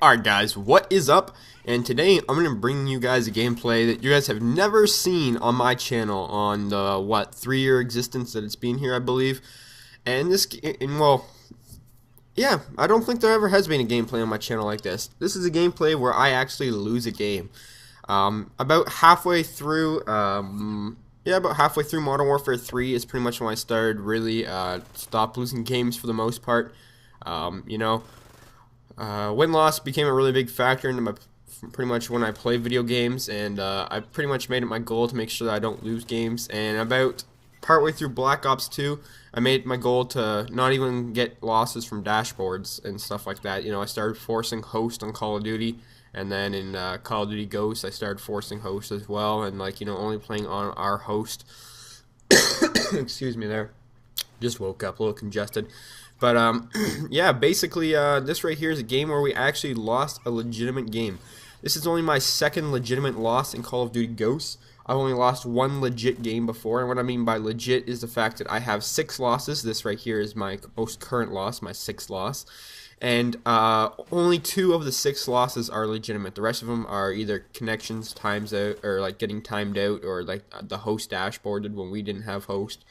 Alright guys, what is up? And today I'm going to bring you guys a gameplay that you guys have never seen on my channel on the, 3-year existence that it's been here, I believe. And yeah, I don't think there ever has been a gameplay on my channel like this. This is a gameplay where I actually lose a game. About halfway through, about halfway through Modern Warfare 3 is pretty much when I started really stop losing games for the most part. Win-loss became a really big factor into pretty much when I play video games, and I pretty much made it my goal to make sure that I don't lose games. And about partway through Black Ops 2, I made it my goal to not even get losses from dashboards and stuff like that. I started forcing host on Call of Duty, and then in Call of Duty Ghosts, I started forcing host as well, and only playing on our host. Excuse me there. Just woke up a little congested. But yeah, basically this right here is a game where we actually lost a legitimate game. This is only my second legitimate loss in Call of Duty Ghosts. I've only lost one legit game before, and what I mean by legit is the fact that I have 6 losses. This right here is my most current loss, my 6th loss. And only 2 of the 6 losses are legitimate. The rest of them are either connections times out, or getting timed out, or the host dashboarded when we didn't have host.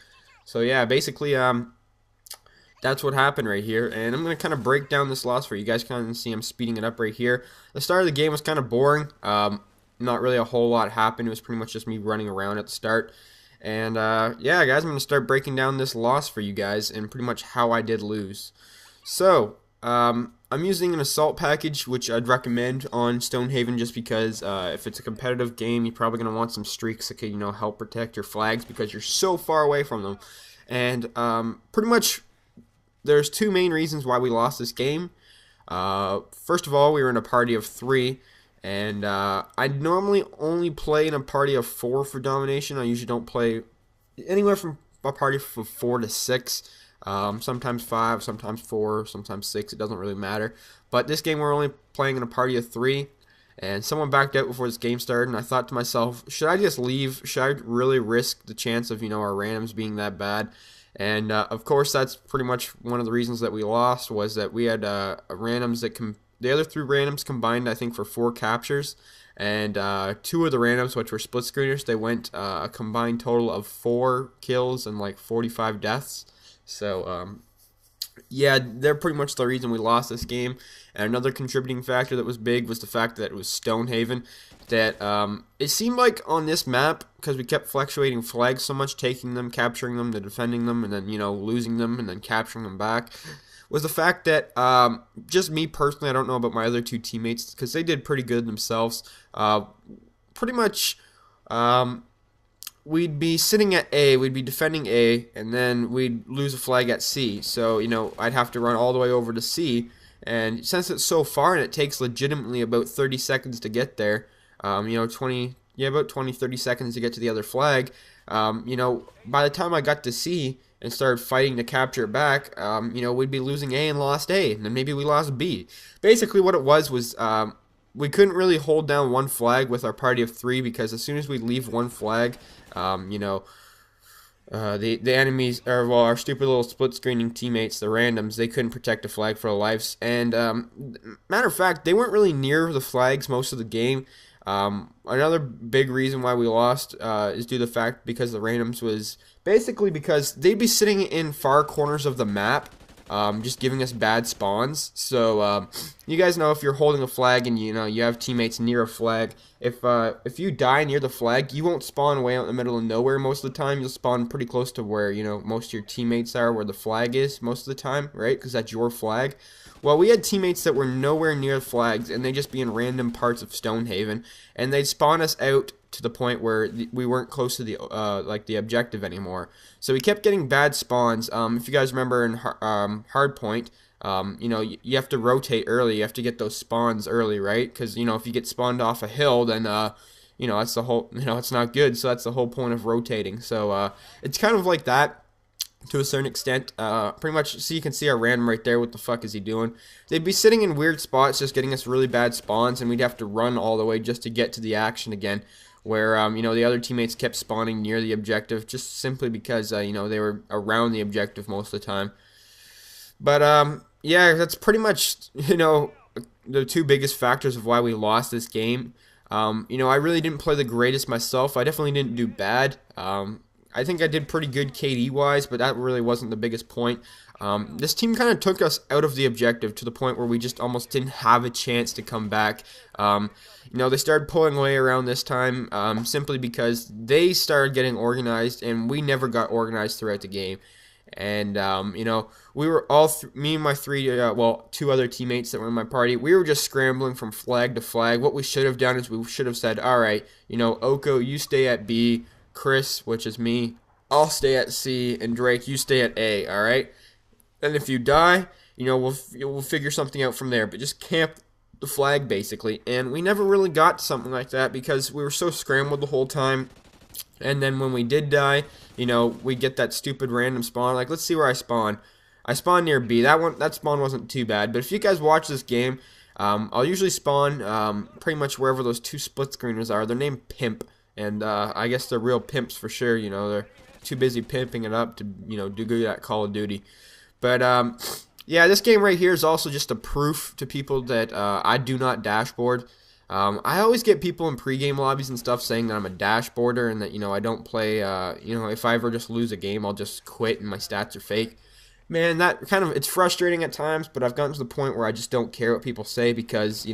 So yeah, basically that's what happened right here, and I'm going to kind of break down this loss for you. You guys kind of see I'm speeding it up right here. The start of the game was kind of boring. Not really a whole lot happened. It was pretty much just me running around at the start. And yeah, guys, I'm going to start breaking down this loss for you guys and pretty much how I did lose. So, I'm using an assault package, which I'd recommend on Stonehaven just because if it's a competitive game, you're probably going to want some streaks that can, help protect your flags because you're so far away from them. And pretty much there's 2 main reasons why we lost this game. First of all, we were in a party of 3, and I normally only play in a party of 4 for domination. I usually don't play anywhere from a party from 4 to 6. Sometimes 5, sometimes 4, sometimes 6. It doesn't really matter. But this game we're only playing in a party of 3, and someone backed out before this game started, and I thought to myself, should I just leave? Should I really risk the chance of our randoms being that bad? And of course, that's pretty much one of the reasons that we lost, was that we had randoms that the other 3 randoms combined, I think, for 4 captures, and 2 of the randoms, which were split screeners, they went a combined total of 4 kills and 45 deaths. So yeah, they're pretty much the reason we lost this game. And another contributing factor that was big was the fact that it was Stonehaven. That it seemed like on this map, because we kept fluctuating flags so much, taking them, capturing them, then defending them, and then losing them, and then capturing them back, was the fact that just me personally, I don't know about my other 2 teammates, because they did pretty good themselves. Pretty much, we'd be sitting at A, we'd be defending A, and then we'd lose a flag at C. So, I'd have to run all the way over to C, and since it's so far and it takes legitimately about 30 seconds to get there, about 20-30 seconds to get to the other flag, by the time I got to C and started fighting to capture it back, we'd be losing A and lost A, and then maybe we lost B. Basically what it was we couldn't really hold down one flag with our party of 3, because as soon as we leave one flag, the enemies, or well, our stupid little split screening teammates, the randoms, they couldn't protect a flag for their lives. And matter of fact, they weren't really near the flags most of the game. Another big reason why we lost is due to the fact because the randoms was basically because they'd be sitting in far corners of the map, just giving us bad spawns. So you guys know if you're holding a flag and you have teammates near a flag, if you die near the flag, you won't spawn way out in the middle of nowhere most of the time. You'll spawn pretty close to where most of your teammates are, where the flag is most of the time, right? Because that's your flag. Well, we had teammates that were nowhere near the flags, and they'd just be in random parts of Stonehaven, and they'd spawn us out to the point where we weren't close to the objective anymore. So we kept getting bad spawns. If you guys remember in Hardpoint, you have to rotate early. You have to get those spawns early, right? Because if you get spawned off a hill, then that's the whole it's not good. So that's the whole point of rotating. So it's kind of like that to a certain extent. Pretty much, so you can see our random right there. What the fuck is he doing? They'd be sitting in weird spots, just getting us really bad spawns, and we'd have to run all the way just to get to the action again. Where the other teammates kept spawning near the objective, just simply because they were around the objective most of the time. But yeah, that's pretty much the two biggest factors of why we lost this game. I really didn't play the greatest myself. I definitely didn't do bad. I think I did pretty good KD wise, but that really wasn't the biggest point. This team kind of took us out of the objective to the point where we just almost didn't have a chance to come back. They started pulling away around this time simply because they started getting organized, and we never got organized throughout the game. And, we were me and my two other teammates that were in my party, we were just scrambling from flag to flag. What we should have done is we should have said, all right, Oko, you stay at B, Chris, which is me, I'll stay at C, and Drake, you stay at A, all right? And if you die, we'll figure something out from there, but just camp the flag, basically. And we never really got to something like that because we were so scrambled the whole time. And then when we did die, we get that stupid random spawn. Like, let's see where I spawn. I spawned near B. That spawn wasn't too bad. But if you guys watch this game, I'll usually spawn pretty much wherever those two split screeners are. They're named Pimp, and I guess they're real pimps for sure. They're too busy pimping it up to do good at Call of Duty. But yeah, this game right here is also just a proof to people that I do not dashboard. I always get people in pregame lobbies and stuff saying that I'm a dashboarder and that, I don't play, if I ever just lose a game, I'll just quit and my stats are fake. Man, that it's frustrating at times, but I've gotten to the point where I just don't care what people say because,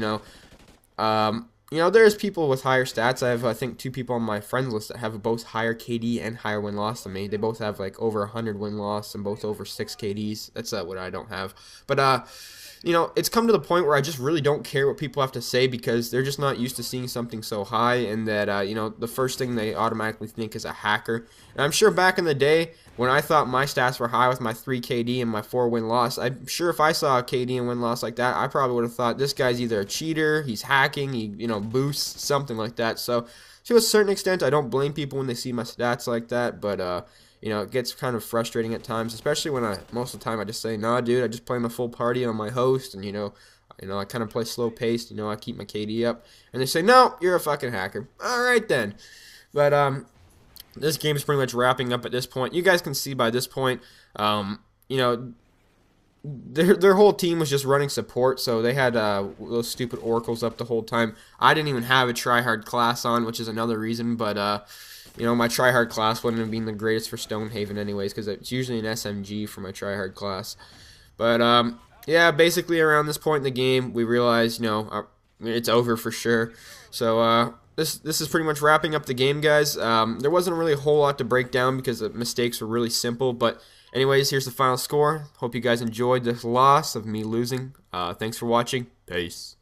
there's people with higher stats. I have, I think, 2 people on my friends list that have both higher KD and higher win-loss than me. They both have, like, over 100 win-loss and both over 6 KDs. That's what I don't have. But, it's come to the point where I just really don't care what people have to say because they're just not used to seeing something so high, and that, the first thing they automatically think is a hacker. And I'm sure back in the day when I thought my stats were high with my 3 KD and my 4 win-loss, I'm sure if I saw a KD and win-loss like that, I probably would have thought this guy's either a cheater, he's hacking, he, boosts, something like that. So, to a certain extent, I don't blame people when they see my stats like that, but, it gets kind of frustrating at times, especially when most of the time I just say, nah, dude, I just play my full party on my host, and, I kind of play slow paced, I keep my KD up, and they say, no, you're a fucking hacker. Alright then. But, this game is pretty much wrapping up at this point. You guys can see by this point, their whole team was just running support, so they had those stupid oracles up the whole time. I didn't even have a tryhard class on, which is another reason, but, my tryhard class wouldn't have been the greatest for Stonehaven anyways, because it's usually an SMG for my tryhard class. But, yeah, basically around this point in the game, we realized, it's over for sure. So, this is pretty much wrapping up the game, guys. There wasn't really a whole lot to break down because the mistakes were really simple, but anyways, here's the final score. Hope you guys enjoyed this loss of me losing. Thanks for watching. Peace.